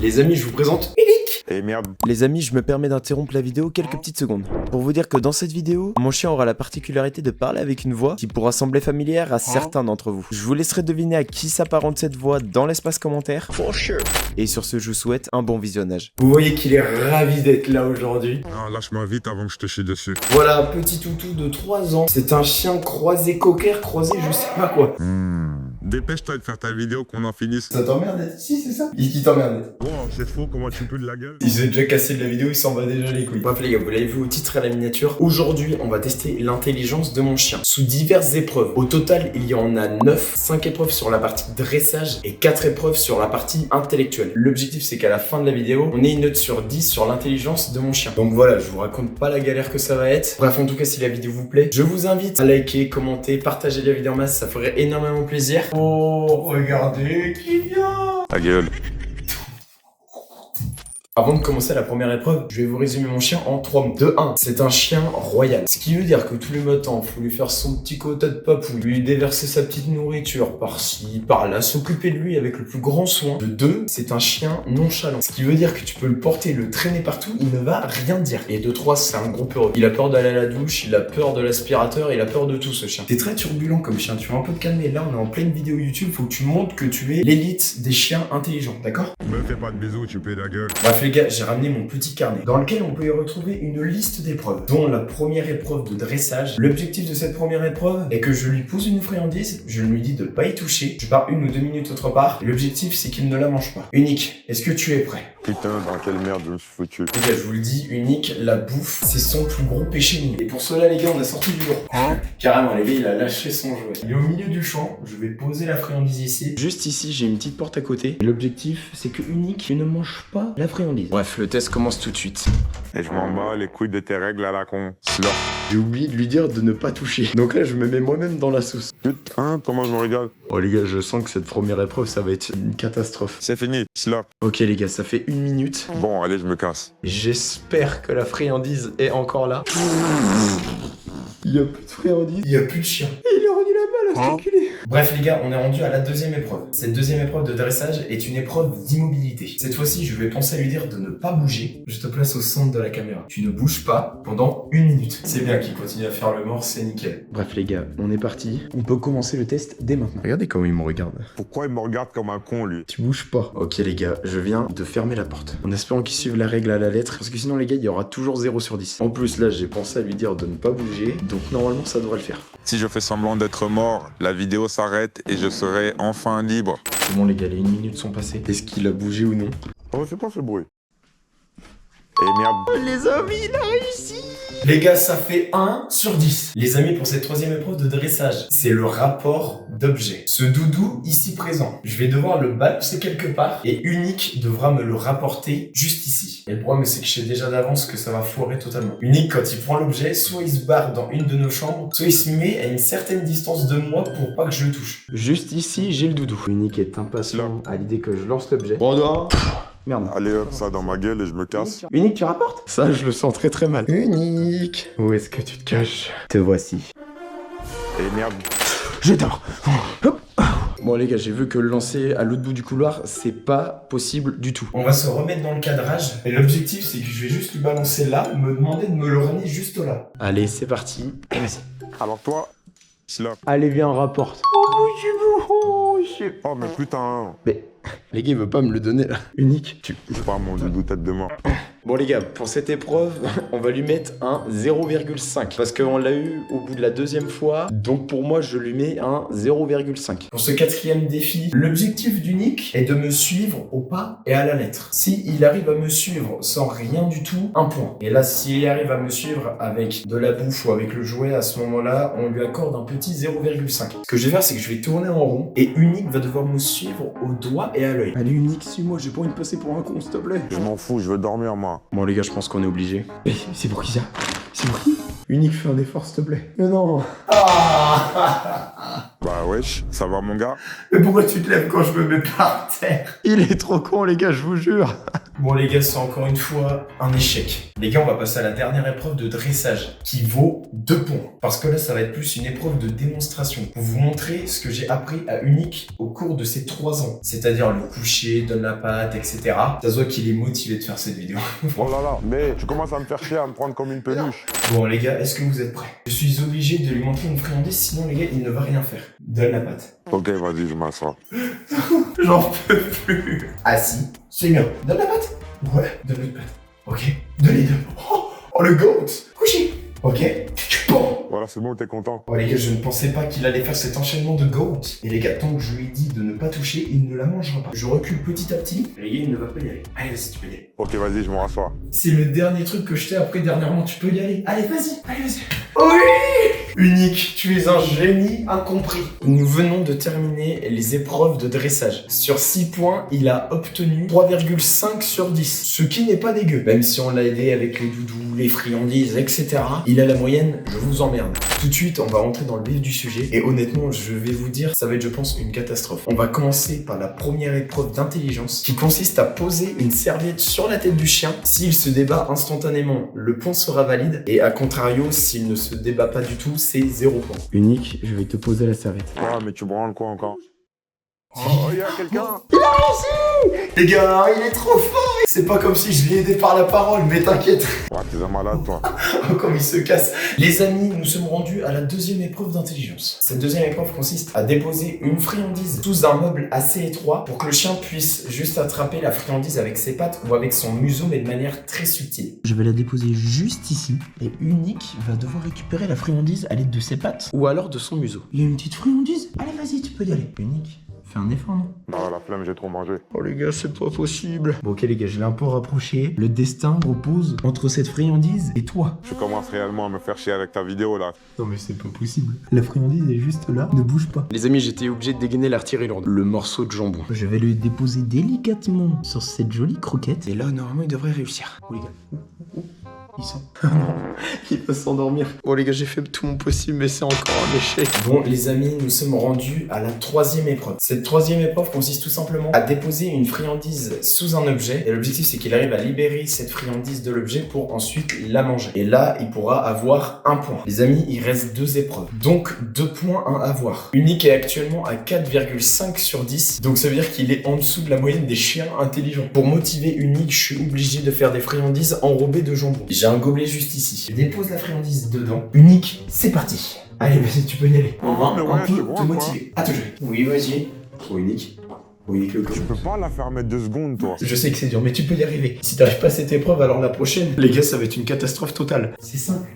Les amis, je vous présente Unique. Eh merde. Les amis, je me permets d'interrompre la vidéo quelques petites secondes. Pour vous dire que dans cette vidéo, mon chien aura la particularité de parler avec une voix qui pourra sembler familière à certains d'entre vous. Je vous laisserai deviner à qui s'apparente cette voix dans l'espace commentaire. For sure. Et sur ce, je vous souhaite un bon visionnage. Vous voyez qu'il est ravi d'être là aujourd'hui. Non, lâche-moi vite avant que je te chie dessus. Voilà, petit toutou de 3 ans. C'est un chien croisé cocker, croisé je sais pas quoi. Dépêche-toi de faire ta vidéo qu'on en finisse. Ça t'emmerde d'être ici, c'est ça? Il t'emmerde. Bon, c'est faux, comment tu peux de la gueule? Il s'est déjà cassé de la vidéo, il s'en va déjà les couilles. Bref les gars, vous l'avez vu au titre et à la miniature. Aujourd'hui, on va tester l'intelligence de mon chien sous diverses épreuves. Au total, il y en a 9, 5 épreuves sur la partie dressage et 4 épreuves sur la partie intellectuelle. L'objectif, c'est qu'à la fin de la vidéo, on ait une note sur 10 sur l'intelligence de mon chien. Donc voilà, je vous raconte pas la galère que ça va être. Bref, en tout cas, si la vidéo vous plaît, je vous invite à liker, commenter, partager la vidéo en masse, ça ferait énormément plaisir. Oh, regardez qui vient! Ta gueule. Avant de commencer la première épreuve, je vais vous résumer mon chien en 3 mots. De 1, c'est un chien royal. Ce qui veut dire que tous les matins, faut lui faire son petit quota de papou, lui déverser sa petite nourriture par-ci, par-là, s'occuper de lui avec le plus grand soin. De 2, c'est un chien nonchalant. Ce qui veut dire que tu peux le porter, le traîner partout, il ne va rien dire. Et de 3, c'est un gros peureux. Il a peur d'aller à la douche, il a peur de l'aspirateur, il a peur de tout ce chien. T'es très turbulent comme chien, tu vas un peu te calmer. Là, on est en pleine vidéo YouTube, faut que tu montres que tu es l'élite des chiens intelligents, d'accord? Me fais pas de bisous, tu paies la gueule. Bref les gars, j'ai ramené mon petit carnet dans lequel on peut y retrouver une liste d'épreuves, dont la première épreuve de dressage. L'objectif de cette première épreuve est que je lui pose une friandise, je lui dis de pas y toucher, je pars 1 ou 2 minutes autre part, et l'objectif c'est qu'il ne la mange pas. Unique, est-ce que tu es prêt? Putain, dans quelle merde je me suis foutu. Les gars, je vous le dis, Unique, la bouffe, c'est son plus gros péché mignon. Et pour cela les gars, on a sorti du lourd. Carrément, les gars, il a lâché son jouet. Il est au milieu du champ, je vais poser la friandise ici. Juste ici, j'ai une petite porte à côté. L'objectif, c'est que Unique ne mange pas la friandise. Bref, le test commence tout de suite. Et je m'en bats les couilles de tes règles à la con. Slurp. J'ai oublié de lui dire de ne pas toucher. Donc là, je me mets moi-même dans la sauce. Putain, comment je me regarde. Oh les gars, je sens que cette première épreuve, ça va être une catastrophe. C'est fini, slurp. Ok les gars, ça fait 1 minute. Bon, allez, je me casse. J'espère que la friandise est encore là. Il y a plus de friandise. Il y a plus de chien. Et il a rendu la balle à ce culé. Bref les gars, on est rendu à la deuxième épreuve. Cette deuxième épreuve de dressage est une épreuve d'immobilité. Cette fois-ci, je vais penser à lui dire de ne pas bouger. Je te place au centre de la caméra. Tu ne bouges pas pendant 1 minute. C'est bien qu'il continue à faire le mort, c'est nickel. Bref les gars, on est parti. On peut commencer le test dès maintenant. Regardez comment il me regarde. Pourquoi il me regarde comme un con, lui? Tu bouges pas. Ok les gars, je viens de fermer la porte. En espérant qu'il suive la règle à la lettre. Parce que sinon les gars, il y aura toujours 0 sur 10. En plus là, j'ai pensé à lui dire de ne pas bouger. Donc normalement, ça devrait le faire. Si je fais semblant d'être mort, la vidéo s'arrête et je serai enfin libre. C'est bon les gars, les 1 minute sont passées. Est-ce qu'il a bougé ou non? Oh, c'est pas ce bruit. Et merde. Les amis, il a réussi! Les gars, ça fait 1 sur 10. Les amis, pour cette troisième épreuve de dressage, c'est le rapport d'objet. Ce doudou ici présent, je vais devoir le balancer quelque part et Unique devra me le rapporter juste ici. Et le problème, c'est que je sais déjà d'avance que ça va foirer totalement. Unique, quand il prend l'objet, soit il se barre dans une de nos chambres, soit il se met à une certaine distance de moi pour pas que je le touche. Juste ici, j'ai le doudou. Unique est impatient à l'idée que je lance l'objet. Bon, merde. Allez hop, ça dans ma gueule et je me casse. Unique, tu rapportes? Ça, je le sens très très mal. Unique, où est-ce que tu te caches? Te voici. Et merde. Je dors. Hop. Bon les gars, j'ai vu que le lancer à l'autre bout du couloir, c'est pas possible du tout. On va se remettre dans le cadrage. Et l'objectif, c'est que je vais juste lui balancer là, me demander de me le ramener juste là. Allez, c'est parti. Et vas-y. Alors toi, slurp. Allez, viens, rapporte. Oh, mais putain. Mais les gars, il veut pas me le donner là. Unique, tu... C'est pas mon doudou tête de mort. Bon les gars, pour cette épreuve, on va lui mettre un 0,5 parce qu'on l'a eu au bout de la deuxième fois, donc pour moi je lui mets un 0,5. Pour ce quatrième défi, l'objectif d'Unique est de me suivre au pas et à la lettre. S'il arrive à me suivre sans rien du tout, 1 point. Et là, s'il arrive à me suivre avec de la bouffe ou avec le jouet, à ce moment-là, on lui accorde un petit 0,5. Ce que je vais faire, c'est que je vais tourner en rond et Unique va devoir me suivre au doigt et à l'œil. Allez Unique, suis-moi, j'ai pas envie de passer pour un con, s'il te plaît. Je m'en fous, je veux dormir, moi. Bon les gars, je pense qu'on est obligé. Mais c'est pour qui ça? C'est pour qui? Unique, fais un effort s'il te plaît. Mais non. Bah wesh, ça va mon gars? Mais pourquoi tu te lèves quand je me mets par terre? Il est trop con les gars, je vous jure. Bon les gars, c'est encore une fois un échec. Les gars, on va passer à la dernière épreuve de dressage qui vaut 2 points. Parce que là, ça va être plus une épreuve de démonstration pour vous montrer ce que j'ai appris à Unique au cours de ces 3 ans. C'est-à-dire le coucher, donne la patte, etc. Ça se voit qu'il est motivé de faire cette vidéo. Oh là là, mais tu commences à me faire chier, à me prendre comme une peluche. Bon les gars, est-ce que vous êtes prêts? Je suis obligé de lui montrer une friandise, sinon les gars, il ne va rien faire. Donne la patte. Ok, vas-y, je m'assois. J'en peux plus. Assis, c'est bien. Donne la patte. Ouais, donne l'autre patte. Ok, donne les deux. Oh le goat. Couché. Ok. Bon. Voilà, c'est bon, t'es content. Oh les gars, je ne pensais pas qu'il allait faire cet enchaînement de goat. Et les gars, tant que je lui ai dit de ne pas toucher, il ne la mangera pas. Je recule petit à petit. Les gars, il ne va pas y aller. Allez, vas-y, tu peux y aller. Ok, vas-y, je me rassois. C'est le dernier truc que je t'ai appris dernièrement, tu peux y aller. Allez, vas-y, allez, vas-y. Oui! Unique, tu es un génie incompris. Nous venons de terminer les épreuves de dressage. Sur 6 points, il a obtenu 3,5 sur 10. Ce qui n'est pas dégueu. Même si on l'a aidé avec les doudous, les friandises, etc. Il a la moyenne, je vous emmerde. Tout de suite, on va rentrer dans le vif du sujet. Et honnêtement, je vais vous dire, ça va être, je pense, une catastrophe. On va commencer par la première épreuve d'intelligence qui consiste à poser une serviette sur la tête du chien. S'il se débat instantanément, le point sera valide. Et à contrario, s'il ne se débat pas du tout, c'est 0 point. Unique, je vais te poser la serviette. Ah, mais tu branles quoi encore? Oh, il y a quelqu'un! Il a réussi! Les gars, il est trop fort! C'est pas comme si je l'ai aidé par la parole, mais t'inquiète. Ouais, t'es un malade, toi. Oh, comme il se casse. Les amis, nous sommes rendus à la deuxième épreuve d'intelligence. Cette deuxième épreuve consiste à déposer une friandise sous un meuble assez étroit pour que le chien puisse juste attraper la friandise avec ses pattes ou avec son museau, mais de manière très subtile. Je vais la déposer juste ici et Unique va devoir récupérer la friandise à l'aide de ses pattes ou alors de son museau. Il y a une petite friandise. Allez, vas-y, tu peux y aller. Unique. Fais un effort, non? Non, la flemme, j'ai trop mangé. Oh les gars, c'est pas possible. Bon ok les gars, je l'ai un peu rapproché. Le destin repose entre cette friandise et toi. Tu commences réellement à me faire chier avec ta vidéo, là. Non mais c'est pas possible. La friandise est juste là, ne bouge pas. Les amis, j'étais obligé de dégainer l'artillerie lourde. Le morceau de jambon. Je vais le déposer délicatement sur cette jolie croquette. Et là, normalement, il devrait réussir. Oh les gars. Il sent. Il va s'endormir. Bon les gars, j'ai fait tout mon possible, mais c'est encore un échec. Bon les amis, nous sommes rendus à la troisième épreuve. Cette troisième épreuve consiste tout simplement à déposer une friandise sous un objet. Et l'objectif, c'est qu'il arrive à libérer cette friandise de l'objet pour ensuite la manger. Et là, il pourra avoir 1 point. Les amis, il reste 2 épreuves. Donc 2 points à avoir. Unique est actuellement à 4,5 sur 10. Donc ça veut dire qu'il est en dessous de la moyenne des chiens intelligents. Pour motiver Unique, je suis obligé de faire des friandises enrobées de jambon. J'ai un gobelet juste ici. Je dépose la friandise dedans. Unique, c'est parti. Allez, vas-y, tu peux y aller. On va un peu te motiver. À te jouer. Oui, vas-y. Oh, Unique. Oh, Unique, le Tu peux pas la faire mettre 2 secondes, toi. Je sais que c'est dur, mais tu peux y arriver. Si t'arrives pas à cette épreuve, alors la prochaine, les gars, ça va être une catastrophe totale. C'est simple.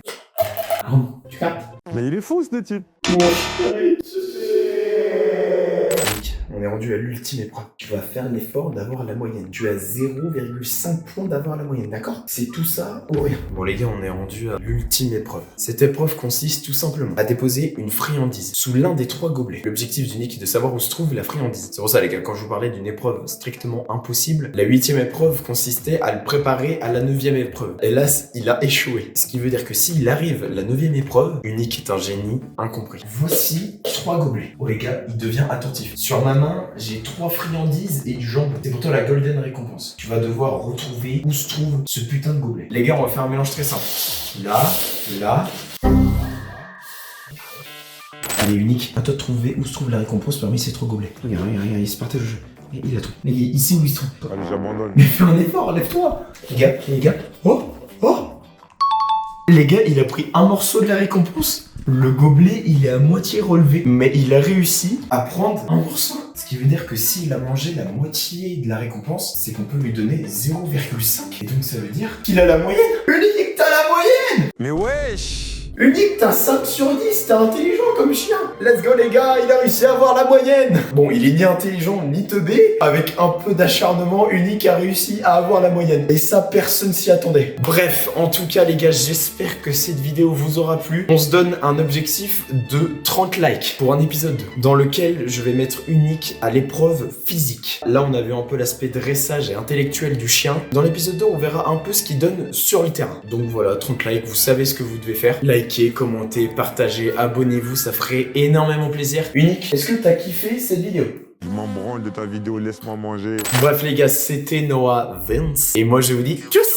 Tu captes? Mais il est fou, ce type. On est rendu à l'ultime épreuve. Tu vas faire l'effort d'avoir la moyenne. Tu as 0,5 points d'avoir la moyenne, d'accord? C'est tout ça ou rien. Bon les gars, on est rendu à l'ultime épreuve. Cette épreuve consiste tout simplement à déposer une friandise sous l'un des 3 gobelets. L'objectif d'Unique est de savoir où se trouve la friandise. C'est pour ça les gars, quand je vous parlais d'une épreuve strictement impossible, la 8e épreuve consistait à le préparer à la 9e épreuve. Hélas, il a échoué. Ce qui veut dire que s'il arrive la 9e épreuve, Unique est un génie incompris. Voici 3 gobelets. Oh les gars, il devient attentif. Sur ma main, j'ai 3 friandises et du jambon. C'est pour toi la golden récompense. Tu vas devoir retrouver où se trouve ce putain de gobelet. Les gars, on va faire un mélange très simple. Là. Allez, Unique, à toi de trouver où se trouve la récompense parmi ces 3 gobelets. Regarde, il se partage le jeu. Il a tout. Mais ici où il se trouve. Allez, j'abandonne. Mais fais un effort, lève-toi. Les gars. Oh. Les gars, il a pris un morceau de la récompense. Le gobelet, il est à moitié relevé. Mais il a réussi à prendre un morceau. Ce qui veut dire que s'il a mangé la moitié de la récompense, c'est qu'on peut lui donner 0,5. Et donc ça veut dire qu'il a la moyenne. Unique, t'as la moyenne. Mais wesh! Unique, t'as 5 sur 10, t'es intelligent comme chien. Let's go les gars, il a réussi à avoir la moyenne. Bon, il est ni intelligent ni teubé. Avec un peu d'acharnement, Unique a réussi à avoir la moyenne. Et ça, personne s'y attendait. Bref, en tout cas les gars, j'espère que cette vidéo vous aura plu. On se donne un objectif de 30 likes pour un épisode 2, dans lequel je vais mettre Unique à l'épreuve physique. Là, on a vu un peu l'aspect dressage et intellectuel du chien. Dans l'épisode 2, on verra un peu ce qu'il donne sur le terrain. Donc voilà, 30 likes, vous savez ce que vous devez faire. Like likez, commentez, partagez, abonnez-vous, ça ferait énormément plaisir. Unique, est-ce que t'as kiffé cette vidéo? Je m'en branle de ta vidéo, laisse-moi manger. Bref les gars, c'était Noah Vince. Et moi je vous dis tchuss.